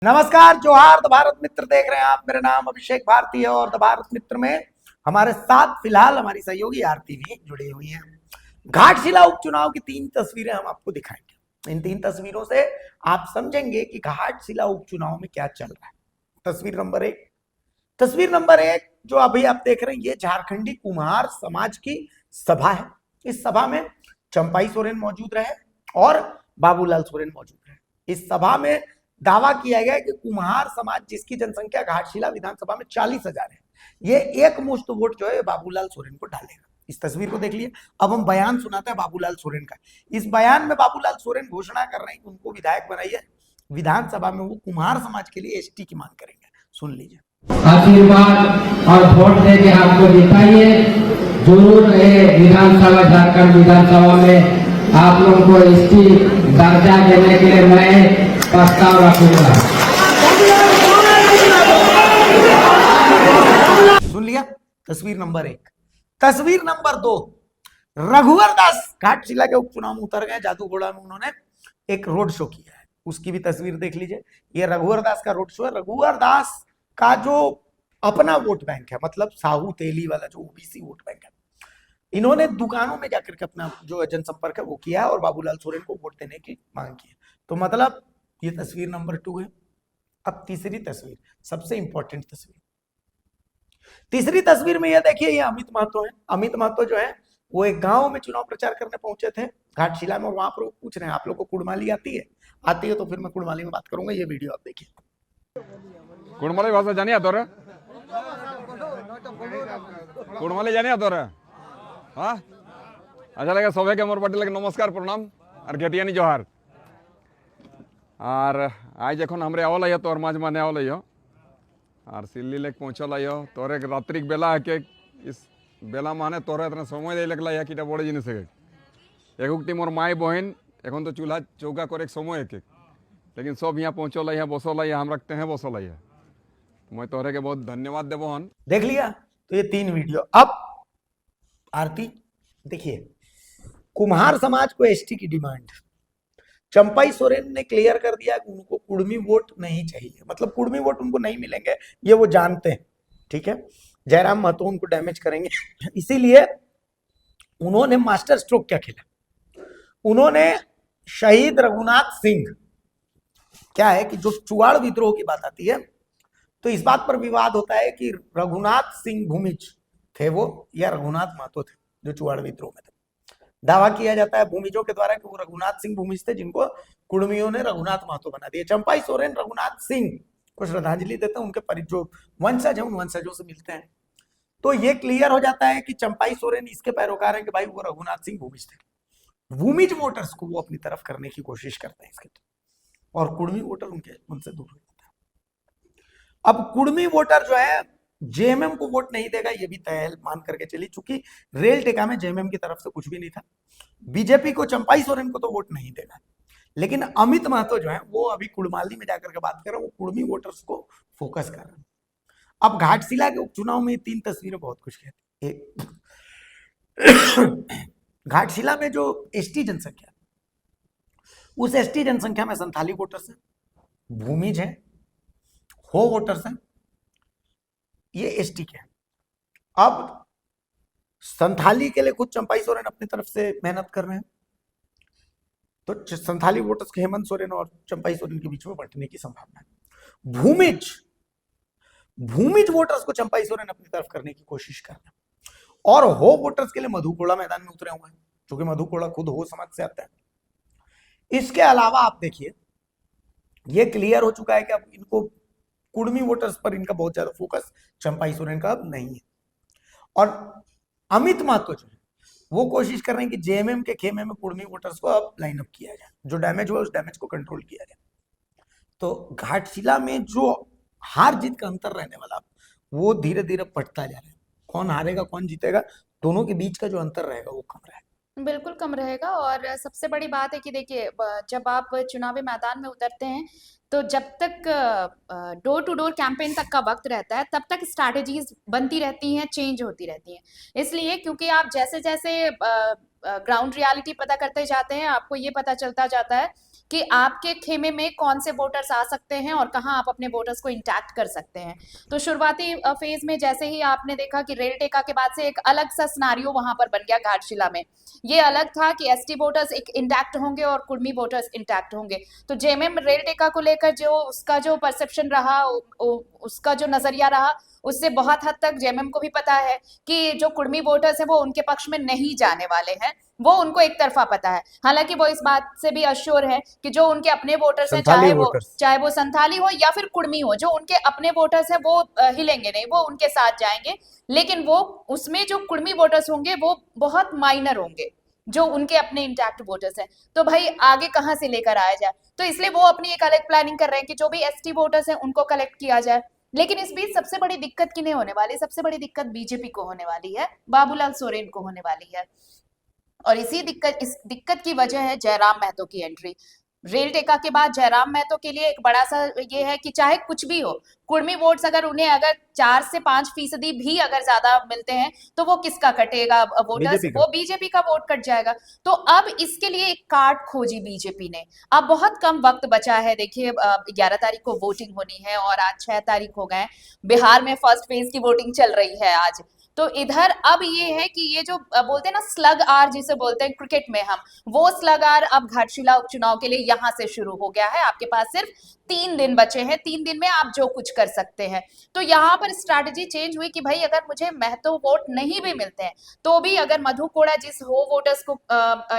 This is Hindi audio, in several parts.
नमस्कार, जोहार। द भारत मित्र देख रहे हैं आप। मेरा नाम अभिषेक भारती है और द भारत मित्र में हमारे साथ फिलहाल हमारी सहयोगी आरती भी जुड़ी हुई है। घाटशिला उपचुनाव की 3 तस्वीरें हम आपको दिखाएंगे। इन 3 तस्वीरों से आप समझेंगे कि घाटशिला उपचुनाव में क्या चल रहा है। तस्वीर नंबर एक जो अभी आप देख रहे हैं, ये झारखंडी कुम्हार समाज की सभा है। इस सभा में चंपाई सोरेन मौजूद रहे और बाबूलाल सोरेन मौजूद रहे। इस सभा में दावा किया गया कि कुम्हार समाज, जिसकी जनसंख्या घाटशिला विधानसभा में 40,000 है, ये एक मुश्त वोट जो है बाबूलाल सोरेन को डालेगा। इस तस्वीर को देख लिए। अब हम बयान सुनाते हैं बाबूलाल सोरेन का। इस बयान में बाबूलाल सोरेन घोषणा कर रहे हैं कि उनको विधायक बनाइए। विधानसभा में वो कुम्हार समाज के लिए एसटी की मांग करेंगे। सुन लीजिए। आशीर्वाद और वोट देके आपको जिताइए। जरूर विधानसभा, झारखंड विधानसभा में आप लोगों को एसटी दर्जा देने के लिए मैं प्रस्ताव रखूंगा। सुन लिया। तस्वीर नंबर 1। तस्वीर नंबर 2, रघुवर दास घाटशिला के उपचुनाव में उतर गए। जादूगोड़ा में उन्होंने एक रोड शो किया है, उसकी भी तस्वीर देख लीजिए। ये रघुवर दास का रोड शो है। रघुवर दास का जो अपना वोट बैंक है, मतलब साहू तेली वाला जो ओबीसी वोट बैंक है, इन्होंने दुकानों में जाकर के अपना जो जनसंपर्क है वो किया और बाबूलाल सोरेन को वोट देने की मांग की। तो मतलब ये तस्वीर नंबर 2 है। अब तीसरी तस्वीर, सबसे इंपॉर्टेंट तस्वीर। तीसरी तस्वीर में ये देखिए, ये अमित महतो है। अमित महतो जो है वो एक गांव में चुनाव प्रचार करने पहुंचे थे घाटशिला में, और वहां पर वो पूछ रहे हैं आप लोग को कुड़माली आती है? आती है तो फिर मैं कुड़माली में बात करूंगा। ये वीडियो आप देखिए। कुड़माली भाषा जानिए तोरे? कुड़माली जानिए तोरे? हाँ, अच्छा लगे सभी के मोर पार्टी लगे नमस्कार प्रणाम और घेटियानी जोहार। और आज एखन हमरे आवल आइयो तोर माझ माने आवल आइयो और सिल्ली लेक पहुँचल आइयो। तोरे रात्रिक बेला है के इस बेला माने तोरे इतना समय दे लगला है कि बड़े जिनिस है। एक मोर माई बहन एखन तो चूल्हा चौका करे समय एक लेकिन सब यहाँ पहुँचल है, बसल है, हम रखते हैं बसल है। मैं तोहरे के बहुत धन्यवाद देबो हन। देख लिया। तो ये 3 वीडियो। अब आरती देखिए, कुम्हार समाज को एसटी की डिमांड। चंपाई सोरेन ने क्लियर कर दिया कि उनको कुड़मी वोट नहीं चाहिए, मतलब कुड़मी वोट उनको नहीं मिलेंगे, ये वो जानते हैं। ठीक है, जयराम महतो उनको डैमेज करेंगे। इसीलिए उन्होंने मास्टर स्ट्रोक क्या खेला, उन्होंने शहीद रघुनाथ सिंह, क्या है कि जो चुवाड़ विद्रोह की बात आती है तो इस बात पर विवाद होता है कि रघुनाथ सिंह भूमिज थे वो या रघुनाथ महतो थे जो चुवाड़ विद्रोह में थे। दावा किया जाता है भूमिजों के द्वारा कि वो रघुनाथ सिंह भूमिज थे, जिनको कुड़मियों ने रघुनाथ महतो बना दिया। चंपाई सोरेन रघुनाथ सिंह को श्रद्धांजलि देते हैं, उनके जो वंशज है उन वंशजों से मिलते हैं। तो ये क्लियर हो जाता है कि चंपाई सोरेन इसके पैरोकार हैं कि भाई वो रघुनाथ सिंह भूमिज थे। भूमिज वोटर्स को वो अपनी तरफ करने की कोशिश करते हैं इसके तो, और कुड़मी वोटर उनसे दूर हो जाता है। अब कुड़मी वोटर जो है जेएमएम को वोट नहीं देगा, ये भी तय मान करके चली, चूंकि रेल टेका में जेएमएम की तरफ से कुछ भी नहीं था। बीजेपी को चंपाई सोरेन को तो वोट नहीं देगा, लेकिन अमित महतो जो है वो अभी कुड़माली में जाकर के बात कर रहे हैं, वो कुड़मी वोटर्स को फोकस कर रहे हैं। अब घाटशिला के उपचुनाव में 3 तस्वीरें बहुत कुछ कहती है। घाटशिला में जो एसटी जनसंख्या, उस एसटी जनसंख्या में संथाली वोटर्स है, भूमिज है, हो वोटर्स हैं, ये एसटी के। अब संथाली के लिए खुद चंपाई सोरेन अपनी तरफ से मेहनत कर रहे हैं, तो संथाली वोटर्स के हेमंत सोरेन और चंपाई सोरेन के बीच में बंटने की संभावना है। भूमिज वोटर्स को चंपाई सोरेन अपनी तरफ करने की कोशिश कर रहे हैं, और हो वोटर्स के लिए मधु कोड़ा मैदान में उतरे हुए हैं, क्योंकि मधु कोड़ा खुद हो समाज से आता है। इसके अलावा आप देखिए, ये क्लियर हो चुका है कि अब इनको कुड़मी वोटर्स पर इनका बहुत ज्यादा फोकस चंपाई सोरेन का अब नहीं है। और अमित महतो जो है वो कोशिश कर रहे हैं कि जेएमएम के खेमे में कुड़मी वोटर्स को अब लाइन अप किया जाए, जो डैमेज हुआ उस डैमेज को कंट्रोल किया जाए। तो घाटशिला में जो हार जीत का अंतर रहने वाला वो धीरे धीरे बढ़ता जा रहा है। कौन हारेगा कौन जीतेगा, दोनों के बीच का जो अंतर रहेगा वो कम रहेगा। बिल्कुल कम रहेगा। और सबसे बड़ी बात है कि देखिए, जब आप चुनावी मैदान में उतरते हैं तो जब तक डोर टू डोर कैंपेन तक का वक्त रहता है तब तक स्ट्रैटेजीज बनती रहती हैं, चेंज होती रहती हैं। इसलिए क्योंकि आप जैसे जैसे ग्राउंड रियलिटी पता करते जाते हैं, आपको ये पता चलता जाता है कि आपके खेमे में कौन से वोटर्स आ सकते हैं और कहाँ आप अपने वोटर्स को इंटैक्ट कर सकते हैं। तो शुरुआती फेज में जैसे ही आपने देखा कि रेल टेका के बाद से एक अलग सा सिनारियो वहां पर बन गया घाटशिला में। ये अलग था कि एसटी वोटर्स एक इंटैक्ट होंगे और कुर्मी वोटर्स इंटैक्ट होंगे। तो जेएमएम रेल टेका को लेकर जो उसका जो परसेप्शन रहा, उसका जो नजरिया रहा, उससे बहुत हद तक जेएमएम को भी पता है कि जो कुर्मी वोटर्स हैं वो उनके पक्ष में नहीं जाने वाले हैं, वो उनको एक तरफा पता है। हालांकि वो इस बात से भी अश्योर है कि जो उनके अपने वोटर्स हैं, चाहे वो संथाली हो या फिर कुर्मी हो, जो उनके अपने वोटर्स हैं वो हिलेंगे नहीं, वो उनके साथ जाएंगे। लेकिन वो उसमें जो कुर्मी वोटर्स होंगे वो बहुत माइनर होंगे, जो उनके अपने इंटैक्ट वोटर्स हैं। तो भाई आगे कहाँ से लेकर आया जाए, तो इसलिए वो अपनी एक अलग प्लानिंग कर रहे हैं कि जो भी एसटी वोटर्स हैं उनको कलेक्ट किया जाए। लेकिन इस बीच सबसे बड़ी दिक्कत किन्हें होने वाली है? सबसे बड़ी दिक्कत बीजेपी को होने वाली है, बाबूलाल सोरेन को होने वाली है। और इस दिक्कत की वजह है जयराम महतो की एंट्री। रेल टेका के बाद जयराम महतो के लिए एक बड़ा सा ये है कि चाहे कुछ भी हो, कुर्मी वोट्स अगर उन्हें अगर 4 से 5% भी अगर ज्यादा मिलते हैं तो वो किसका कटेगा वोटर्स? वो बीजेपी का वोट कट जाएगा। तो अब इसके लिए एक कार्ड खोजी बीजेपी ने। अब बहुत कम वक्त बचा है, देखिए 11 तारीख को वोटिंग होनी है और आज 6 तारीख हो गए। बिहार में फर्स्ट फेज की वोटिंग चल रही है आज। तो इधर अब ये है कि ये जो बोलते हैं ना स्लग आर, जिसे बोलते हैं क्रिकेट में हम, वो स्लग आर अब घाटशिला उपचुनाव के लिए यहाँ से शुरू हो गया है। आपके पास सिर्फ 3 दिन बचे हैं, 3 दिन में आप जो कुछ कर सकते हैं। तो यहाँ पर स्ट्रैटेजी चेंज हुई कि भाई अगर मुझे महतो वोट नहीं भी मिलते हैं तो भी अगर मधु कोड़ा जिस हो वोटर्स को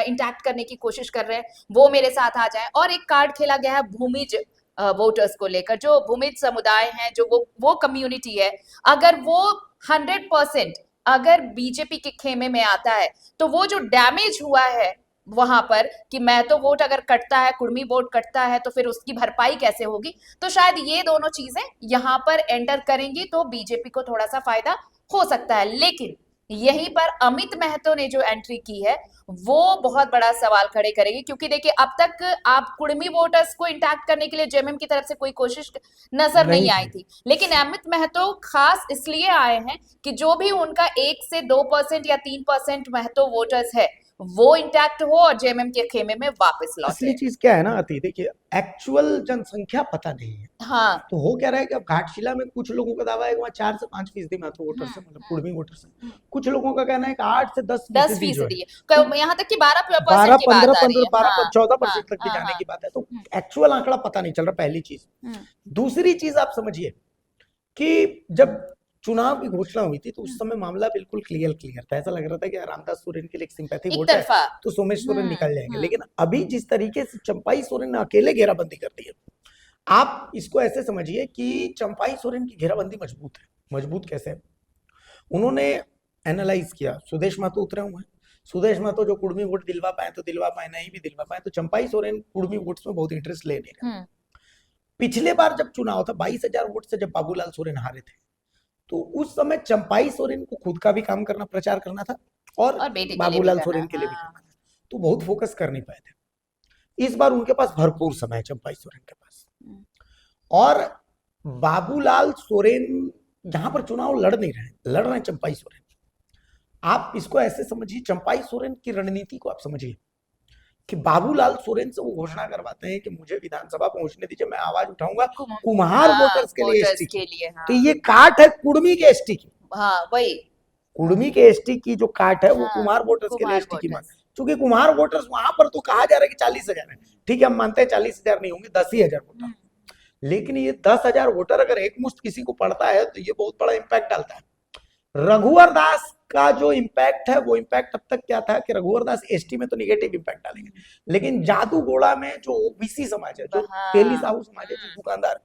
इंटैक्ट करने की कोशिश कर रहे हैं वो मेरे साथ आ जाए। और एक कार्ड खेला गया है भूमिज वोटर्स को लेकर, जो भूमिज समुदाय हैं, जो वो कम्युनिटी है, अगर वो 100% अगर बीजेपी के खेमे में आता है तो वो जो डैमेज हुआ है वहां पर कि महतो वोट अगर कटता है, कुर्मी वोट कटता है, तो फिर उसकी भरपाई कैसे होगी। तो शायद ये दोनों चीजें यहाँ पर एंटर करेंगी तो बीजेपी को थोड़ा सा फायदा हो सकता है। लेकिन यहीं पर अमित महतो ने जो एंट्री की है वो बहुत बड़ा सवाल खड़े करेगी, क्योंकि देखिए अब तक आप कुर्मी वोटर्स को इंटैक्ट करने के लिए जेएमएम की तरफ से कोई कोशिश नजर नहीं आई थी। लेकिन अमित महतो खास इसलिए आए हैं कि जो भी उनका 1 से 2% या 3% महतो वोटर्स है वो इंटैक्ट हो और जेएमएम के खेमे में वापस लौटे। असली चीज क्या है ना अति, देखिए एक्चुअल जनसंख्या पता नहीं है। हाँ, तो हो क्या रहा है कि अब घाटशिला में कुछ लोगों का दावा है कि वहाँ 4 से 5% महतो वोटर्स है, मतलब कुर्मी वोटर्स है। कुछ लोगों का कहना है कि 8 से 10% है, यहाँ तक कि 12% 12, की बात 15, आ रही है। 12, 14% हाँ, तक भी हाँ, जाने हाँ, की बात है। तो एक्चुअल आंकड़ा पता नहीं चल रहा, पहली चीज। दूसरी चीज आप समझिए कि जब चुनाव की घोषणा हुई थी तो उस समय मामला बिल्कुल क्लियर था। ऐसा लग रहा था कि रामदास सोरेन के लिए एक सिंपैथी वोट है तो सोमेश सोरेन निकल जाएंगे। लेकिन अभी जिस तरीके से चंपाई सोरेन ने अकेले घेराबंदी कर दी है, आप इसको ऐसे समझिए कि चंपाई सोरेन की घेराबंदी मजबूत है। मजबूत कैसे? उन्होंने एनालाइज किया, सुदेश महतो उतरे हुए हैं, सुदेश महतो जो कुर्मी वोट दिलवा पाए तो दिलवा पाए, नहीं भी दिलवा पाए तो चंपाई सोरेन कुर्मी वोट्स में बहुत इंटरेस्ट ले नहीं रहे। पिछले बार जब चुनाव था 22,000 वोट से जब बाबूलाल सोरेन हारे थे तो उस समय चंपाई सोरेन को खुद का भी काम करना, प्रचार करना था और बाबूलाल सोरेन के लिए भी करना था, तो बहुत फोकस कर नहीं पाए थे। इस बार उनके पास भरपूर समय है चंपाई सोरेन के पास, और बाबूलाल सोरेन यहां पर चुनाव लड़ नहीं रहे, लड़ रहे हैं चंपाई सोरेन। आप इसको ऐसे समझिए, चंपाई सोरेन की रणनीति को आप समझिए कि बाबूलाल सोरेन से वो घोषणा करवाते हैं कि मुझे विधानसभा पहुंचने दीजिए, मैं आवाज उठाऊंगा कुम्हार वोटर्स के लिए, एसटी के लिए। तो ये काट है कुर्मी के एसटी की। हाँ, वही कुर्मी के एसटी की जो काट है वो कुम्हार वोटर्स के लिए एसटी की मांग। क्योंकि कुम्हार वोटर्स वहां पर तो कहा जा रहा है कि 40,000 है, ठीक है हम मानते हैं 40,000 नहीं होंगे, 10,000 वोटर, लेकिन ये 10,000 वोटर अगर एक मुश्त किसी को पड़ता है तो ये बहुत बड़ा इंपैक्ट डालता है। रघुवर दास का जो इंपैक्ट है वो इंपैक्ट अब तक क्या था कि रघुवर दास एसटी में तो निगेटिव इंपैक्ट डालेंगे, लेकिन जादूगोड़ा में जो ओबीसी समाज है, जो तेली साहू समाज है, जो दुकानदार,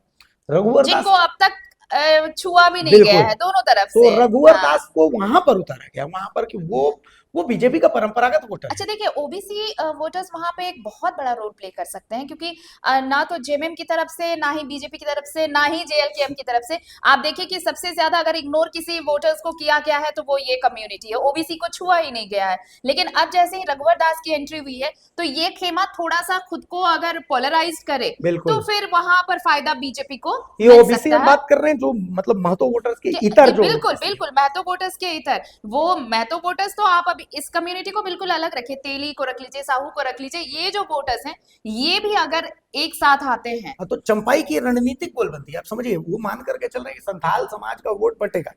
रघुवर दास जिनको अब तक छुआ भी नहीं गया है दोनों तरफ से, तो रघुवर दास को वहां पर उतारा गया, वहां पर कि वो बीजेपी का परंपरागत वोटर। अच्छा देखिए, ओबीसी वोटर्स वहां पे एक बहुत बड़ा रोल प्ले कर सकते हैं, क्योंकि ना तो जेएमएम की तरफ से, ना ही बीजेपी की तरफ से, ना ही जेएलकेएम की तरफ से आप देखिए कि सबसे ज्यादा अगर इग्नोर किसी वोटर्स को किया गया है तो वो ये कम्युनिटी है, ओबीसी को छुआ ही नहीं गया है। लेकिन अब जैसे ही रघुवर दास की एंट्री हुई है तो ये खेमा थोड़ा सा खुद को अगर पोलराइज करे तो फिर वहां पर फायदा बीजेपी को ये ओबीसी हम बात कर रहे हैं, जो मतलब महतो वोटर्स के इतर, जो बिल्कुल महतो वोटर्स के इतर, वो महतो वोटर्स तो आप अभी इस कम्युनिटी को बिल्कुल अलग रखिए, तेली को रख लीजिए, साहू को रख लीजिए, ये जो वोटर्स हैं ये भी अगर एक साथ आते हैं। हाँ, तो चंपाई की रणनीतिक गोलबंदी आप समझिए, वो मान करके चल रहे हैं कि संथाल समाज का वोट बटेगा,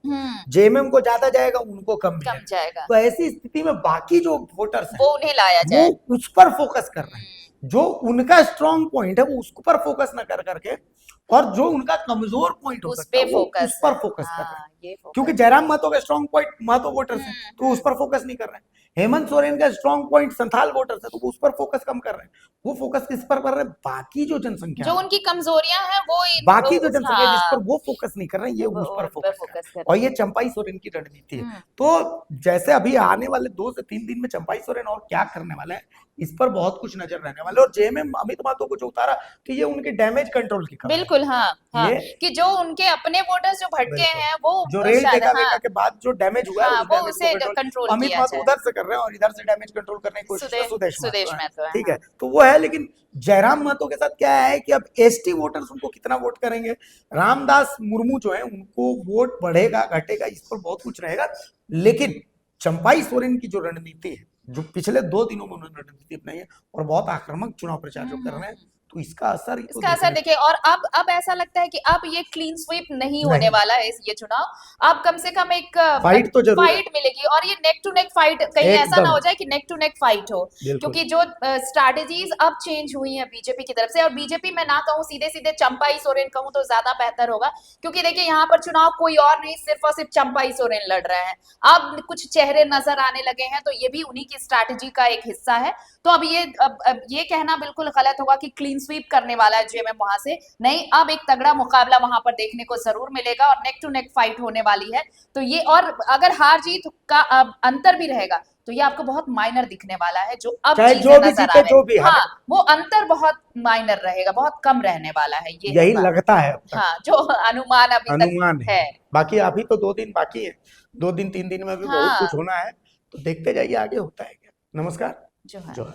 जेएमएम को ज्यादा जाएगा, उनको कम कम मिलेगा। जाएगा, तो ऐसी स्थिति में बाकी जो वोटर्स हैं वो उन्हें लाया जाए। वो उस पर फोकस कर रहे हैं, जो उनका स्ट्रांग पॉइंट है वो उस पर फोकस ना कर करके, और जो उनका कमजोर पॉइंट हो उस सकता है पे वो फोकस उस पर फोकस कर रहे हैं। हाँ, ये फोकस क्योंकि जयराम महतो का स्ट्रांग पॉइंट महतो वोटर्स हैं, तो उस पर फोकस नहीं कर रहे हैं। हेमंत सोरेन का स्ट्रांग पॉइंट संथाल वोटर्स है, तो वो उस पर फोकस कम कर रहे हैं। वो फोकस किस पर कर रहे हैं? बाकी जो जनसंख्या जो है, उनकी कमजोरियां हैं वो बाकी जो जनसंख्या है जिस हाँ, पर वो फोकस नहीं कर रहे हैं, ये वो उस पर उस पे फोकस कर फोकस रहे हैं। कर और ये चंपाई सोरेन की रणनीति है। तो जैसे अभी आने वाले 2 से 3 दिन में चंपाई सोरेन और क्या करने वाले हैं, इस पर बहुत कुछ नजर रहने वाला है। और जेएमएम अमित महतो को जो उतारा कि ये उनके डैमेज कंट्रोल की खबर है। बिल्कुल हाँ, हाँ ये कि जो उनके अपने वोटर्स जो भटके बिल्कुल। हैं वो जो रेल शायद टेका हाँ, वेका के बाद जो डैमेज हुआ है, हाँ उस वो डैमेज उसे को कंट्रोल अमित किया महतो जाए। उधर से कर रहे हैं और इधर से डैमेज कंट्रोल करने की कोशिश सुदेश सुदेश सुदेश महतो है, ठीक है, तो वो है। लेकिन जयराम महतो के साथ क्या है कि अब एसटी वोटर्स उनको कितना वोट करेंगे, रामदास मुर्मू जो है उनको वोट बढ़ेगा घटेगा, इस पर बहुत कुछ रहेगा। लेकिन चंपाई सोरेन की जो रणनीति है, जो पिछले 2 दिनों में उन्होंने रणनीति अपनाई है और बहुत आक्रामक चुनाव प्रचार जो कर रहे हैं, तो इसका असर इसका असर देखिए। और अब ऐसा लगता है कि अब ये क्लीन स्वीप नहीं होने नहीं। वाला है ये चुनाव। अब कम से कम एक फाइट तो जरूर है। फाइट मिलेगी, और ये नेक टू नेक फाइट कहीं ऐसा एकदम। ना हो जाए कि नेक टू नेक फाइट हो, बिल्कुल। क्योंकि जो स्ट्रैटेजीज अब चेंज हुई हैं बीजेपी की तरफ से, और बीजेपी मैं ना कहूं सीधे सीधे चंपाई सोरेन कहूं तो ज्यादा बेहतर होगा, क्योंकि देखिए यहाँ पर चुनाव कोई और नहीं, सिर्फ और सिर्फ चंपाई सोरेन लड़ रहे हैं। अब कुछ चेहरे नजर आने लगे हैं, तो ये भी उन्हीं की स्ट्रैटेजी का एक हिस्सा है। तो अब ये कहना बिल्कुल गलत होगा कि क्लीन स्वीप करने वाला है जेएमएम वहां से, नहीं। अब एक तगड़ा मुकाबला वहां पर देखने को जरूर मिलेगा और नेक टू नेक फाइट होने वाली है। तो ये, और अगर हार जीत का अंतर भी रहेगा तो ये आपको बहुत माइनर दिखने वाला है, जो अब चाहे चीजें जो भी नजर जीते, आ रहे जो भी हैं। हारे। हाँ, वो अंतर बहुत माइनर रहेगा, बहुत कम रहने वाला है, ये यही बात। लगता है अब तक। हाँ, जो अनुमान अभी तक अनुमान है। बाकी अभी तो 2 दिन बाकी है, 2 दिन 3 दिन में भी बहुत हाँ। कुछ होना है, तो देखते जाइए आगे होता है क्या। नमस्कार। जो है जो है